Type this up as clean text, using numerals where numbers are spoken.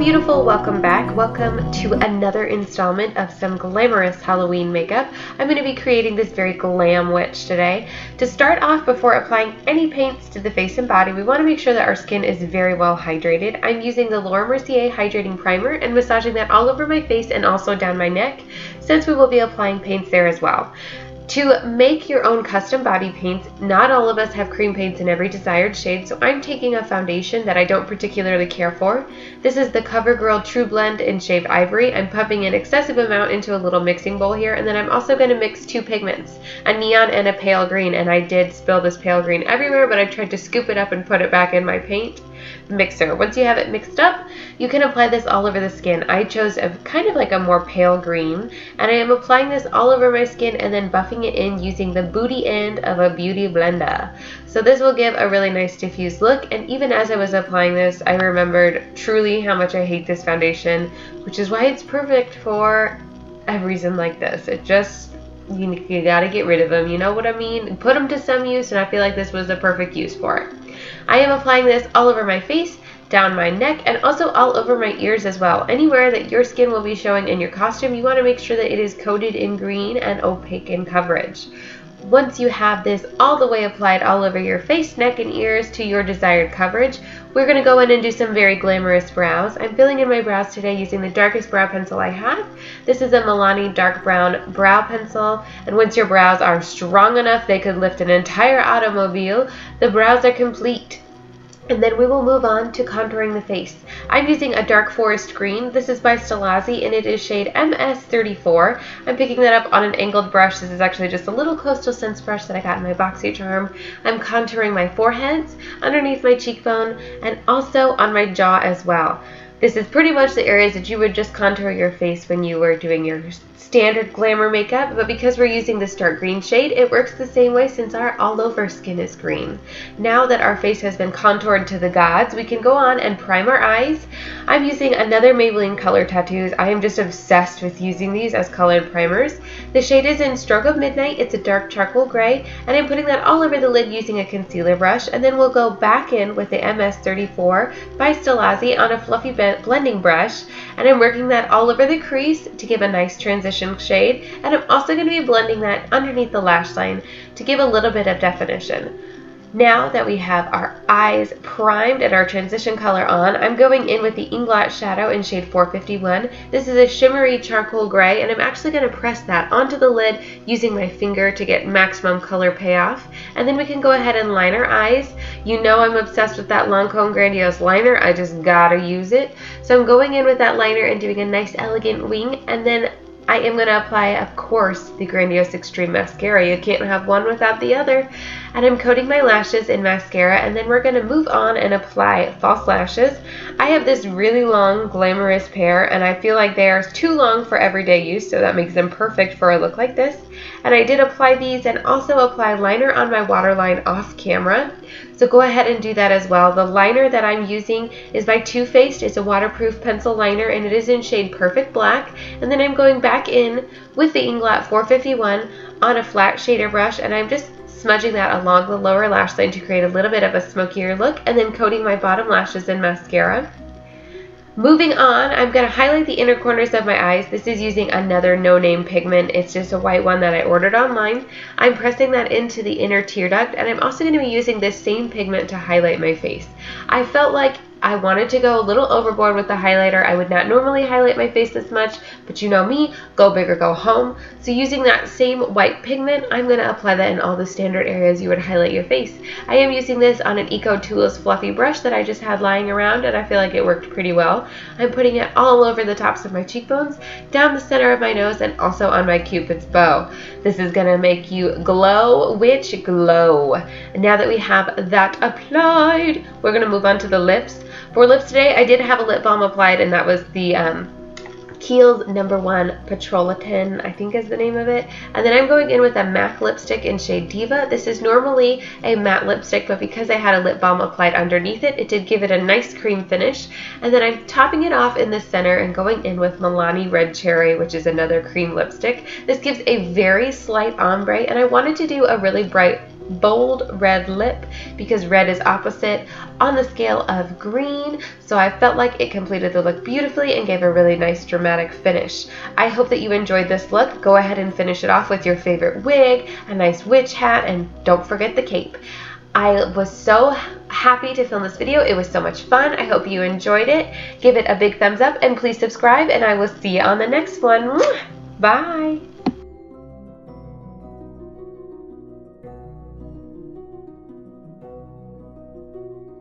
beautiful, welcome back. Welcome to another installment of some glamorous Halloween makeup. I'm going to be creating this very glam witch today. To start off, before applying any paints to the face and body, we want to make sure that our skin is very well hydrated. I'm using the Mercier Hydrating Primer and massaging that all over my face and also down my neck, since we will be applying paints there as well. To make your own custom body paints, not all of us have cream paints in every desired shade, so I'm taking a foundation that I don't particularly care for. This is the Covergirl Trublend in shade Ivory. I'm pumping an excessive amount into a little mixing bowl here, and then I'm also going to mix two pigments, a neon and a pale green, and I did spill this pale green everywhere, but I tried to scoop it up and put it back in my paint mixer. Once you have it mixed up, you can apply this all over the skin. I chose a kind of like a more pale green, and I am applying this all over my skin and then buffing it in using the booty end of a beauty blender. So this will give a really nice diffused look, and even as I was applying this, I remembered truly how much I hate this foundation, which is why it's perfect for a reason like this. It just, you gotta get rid of them, you know what I mean? Put them to some use, and I feel like this was the perfect use for it. I am applying this all over my face, down my neck, and also all over my ears as well. Anywhere that your skin will be showing in your costume, you want to make sure that it is coated in green and opaque in coverage. Once you have this all the way applied all over your face, neck, and ears to your desired coverage, we're going to go in and do some very glamorous brows. I'm filling in my brows today using the darkest brow pencil I have. This is a Milani dark brown brow pencil, and once your brows are strong enough they could lift an entire automobile, the brows are complete. And then we will move on to contouring the face. I'm using a dark forest green. This is by Stilazzi and it is shade MS34. I'm picking that up on an angled brush. This is actually just a little Coastal Scents brush that I got in my BoxyCharm. I'm contouring my foreheads, underneath my cheekbone, and also on my jaw as well. This is pretty much the areas that you would just contour your face when you were doing your standard glamour makeup, but because we're using this dark green shade, it works the same way since our all over skin is green. Now that our face has been contoured to the gods, we can go on and prime our eyes. I'm using another Maybelline Color Tattoos. I am just obsessed with using these as colored primers. The shade is in Stroke of Midnight. It's a dark charcoal gray, and I'm putting that all over the lid using a concealer brush, and then we'll go back in with the MS34 by Stilazzi on a fluffy blending brush, and I'm working that all over the crease to give a nice transition shade, and I'm also going to be blending that underneath the lash line to give a little bit of definition. Now that we have our eyes primed and our transition color on, I'm going in with the Inglot Shadow in shade 451. This is a shimmery charcoal gray, and I'm actually going to press that onto the lid using my finger to get maximum color payoff. And then we can go ahead and line our eyes. You know I'm obsessed with that Lancome Grandiose liner. I just gotta use it. So I'm going in with that liner and doing a nice elegant wing, and then I am going to apply, of course, the Grandiose Extreme Mascara. You can't have one without the other. And I'm coating my lashes in mascara, and then we're going to move on and apply false lashes. I have this really long, glamorous pair, and I feel like they are too long for everyday use, so that makes them perfect for a look like this. And I did apply these and also apply liner on my waterline off camera. So go ahead and do that as well. The liner that I'm using is by Too Faced. It's a waterproof pencil liner, and it is in shade Perfect Black. And then I'm going back in with the Inglot 451 on a flat shader brush, and I'm just smudging that along the lower lash line to create a little bit of a smokier look, and then coating my bottom lashes in mascara. Moving on, I'm going to highlight the inner corners of my eyes. This is using another no-name pigment. It's just a white one that I ordered online. I'm pressing that into the inner tear duct, and I'm also going to be using this same pigment to highlight my face. I felt like I wanted to go a little overboard with the highlighter. I would not normally highlight my face this much, but you know me, go big or go home. So using that same white pigment, I'm going to apply that in all the standard areas you would highlight your face. I am using this on an Eco Tools fluffy brush that I just had lying around, and I feel like it worked pretty well. I'm putting it all over the tops of my cheekbones, down the center of my nose, and also on my Cupid's bow. This is going to make you glow, witch glow. And now that we have that applied, we're going to move on to the lips. For lips today, I did have a lip balm applied, and that was the Kiehl's No. 1 Petrolatin, I think is the name of it. And then I'm going in with a MAC lipstick in shade Diva. This is normally a matte lipstick, but because I had a lip balm applied underneath it, it did give it a nice cream finish. And then I'm topping it off in the center and going in with Milani Red Cherry, which is another cream lipstick. This gives a very slight ombre, and I wanted to do a really bright bold red lip because red is opposite on the scale of green, so I felt like it completed the look beautifully and gave a really nice dramatic finish. I hope that you enjoyed this look. Go ahead and finish it off with your favorite wig, a nice witch hat, and don't forget the cape. I was so happy to film this video. It was so much fun. I hope you enjoyed it. Give it a big thumbs up and please subscribe, and I will see you on the next one. Bye!